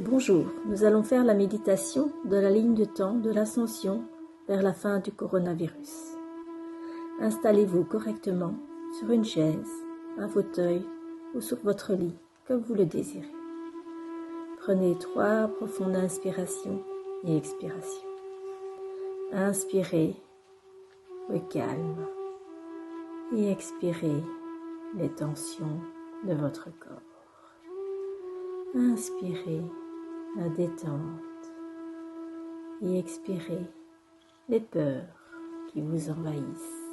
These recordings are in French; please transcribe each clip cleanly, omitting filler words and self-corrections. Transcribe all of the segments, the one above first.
Bonjour, nous allons faire la méditation de la ligne de temps de l'ascension vers la fin du coronavirus. Installez-vous correctement sur une chaise, un fauteuil ou sur votre lit, comme vous le désirez. Prenez 3 profondes inspirations et expirations. Inspirez le calme et expirez les tensions de votre corps. Inspirez la détente et expirez les peurs qui vous envahissent.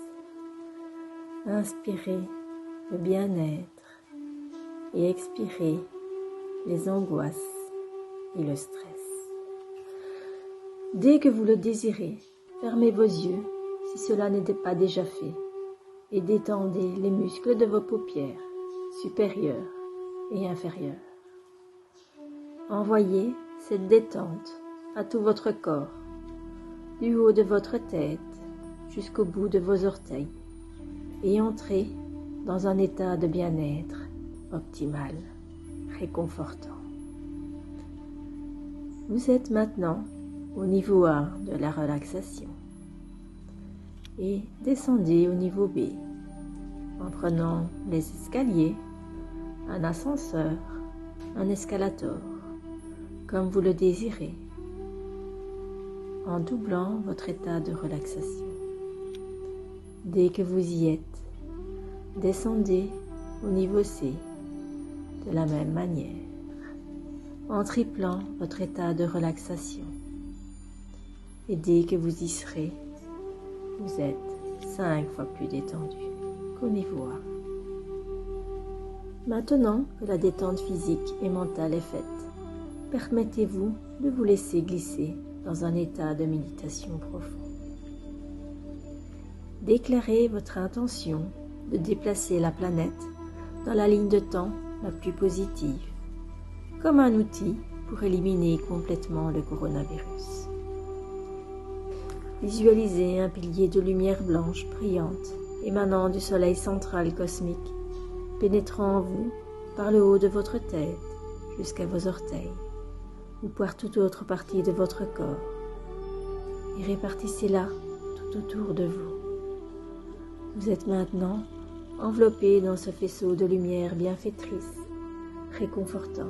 Inspirez le bien-être et expirez les angoisses et le stress. Dès que vous le désirez, fermez vos yeux si cela n'était pas déjà fait et détendez les muscles de vos paupières supérieures et inférieures. Envoyez cette détente à tout votre corps, du haut de votre tête jusqu'au bout de vos orteils, et entrez dans un état de bien-être optimal, réconfortant. Vous êtes maintenant au niveau 1 de la relaxation et descendez au niveau B en prenant les escaliers, un ascenseur, un escalator, comme vous le désirez, en doublant votre état de relaxation. Dès que vous y êtes, descendez au niveau C de la même manière, en triplant votre état de relaxation. Et dès que vous y serez, vous êtes 5 fois plus détendu qu'au niveau A. Maintenant que la détente physique et mentale est faite, permettez-vous de vous laisser glisser dans un état de méditation profond. Déclarez votre intention de déplacer la planète dans la ligne de temps la plus positive, comme un outil pour éliminer complètement le coronavirus. Visualisez un pilier de lumière blanche brillante émanant du soleil central cosmique, pénétrant en vous par le haut de votre tête jusqu'à vos orteils ou par toute autre partie de votre corps, et répartissez-la tout autour de vous. Vous êtes maintenant enveloppé dans ce faisceau de lumière bienfaitrice, réconfortante,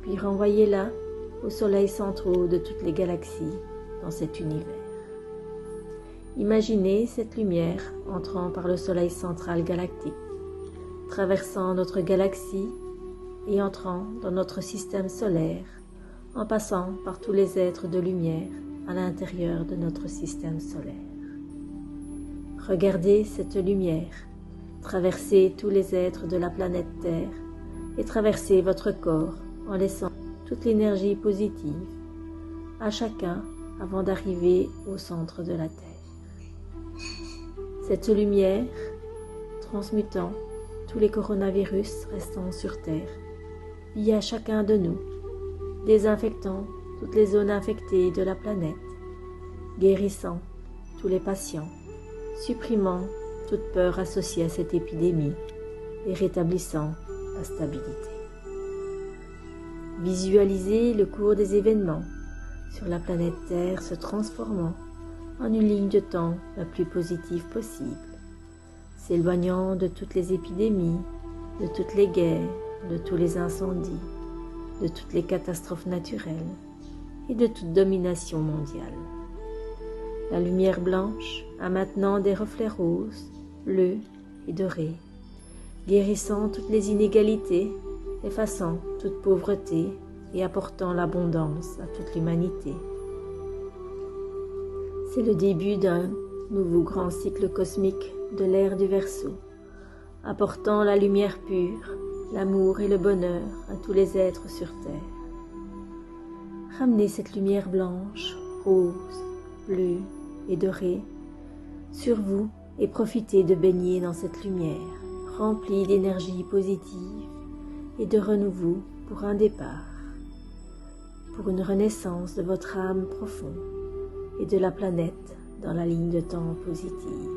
puis renvoyez-la aux soleils centraux de toutes les galaxies dans cet univers. Imaginez cette lumière entrant par le soleil central galactique, traversant notre galaxie et entrant dans notre système solaire, en passant par tous les êtres de lumière à l'intérieur de notre système solaire. Regardez cette lumière traverser tous les êtres de la planète Terre et traverser votre corps en laissant toute l'énergie positive à chacun avant d'arriver au centre de la Terre. Cette lumière transmutant tous les coronavirus restant sur Terre via chacun de nous, désinfectant toutes les zones infectées de la planète, guérissant tous les patients, supprimant toute peur associée à cette épidémie et rétablissant la stabilité. Visualisez le cours des événements sur la planète Terre se transformant en une ligne de temps la plus positive possible, s'éloignant de toutes les épidémies, de toutes les guerres, de tous les incendies, de toutes les catastrophes naturelles et de toute domination mondiale. La lumière blanche a maintenant des reflets roses, bleus et dorés, guérissant toutes les inégalités, effaçant toute pauvreté et apportant l'abondance à toute l'humanité. C'est le début d'un nouveau grand cycle cosmique de l'ère du Verseau, apportant la lumière pure, l'amour et le bonheur à tous les êtres sur Terre. Ramenez cette lumière blanche, rose, bleue et dorée sur vous et profitez de baigner dans cette lumière, remplie d'énergie positive et de renouveau pour un départ, pour une renaissance de votre âme profonde et de la planète dans la ligne de temps positive.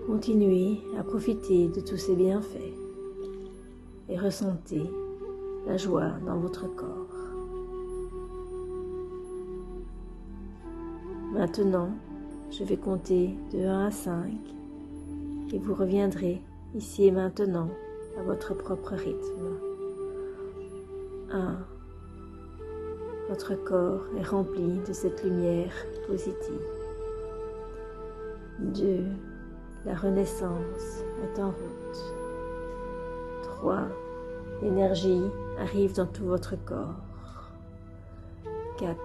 Continuez à profiter de tous ces bienfaits et ressentez la joie dans votre corps. Maintenant, je vais compter de 1 à 5 et vous reviendrez ici et maintenant à votre propre rythme. 1. Votre corps est rempli de cette lumière positive. 2. La renaissance est en route. 3. L'énergie arrive dans tout votre corps. 4.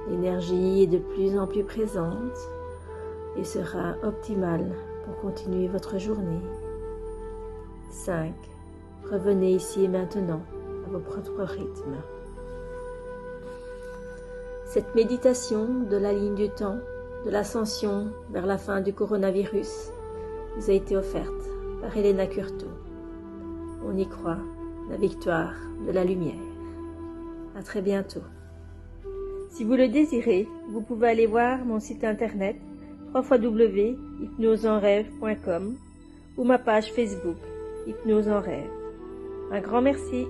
L'énergie est de plus en plus présente et sera optimale pour continuer votre journée. 5. Revenez ici et maintenant à vos propres rythmes. Cette méditation de la ligne du temps, de l'ascension vers la fin du coronavirus, vous a été offerte par Elena Curto. On y croit, la victoire de la lumière. À très bientôt. Si vous le désirez, vous pouvez aller voir mon site internet www.hypnoseenrêve.com ou ma page Facebook Hypnose en rêve. Un grand merci.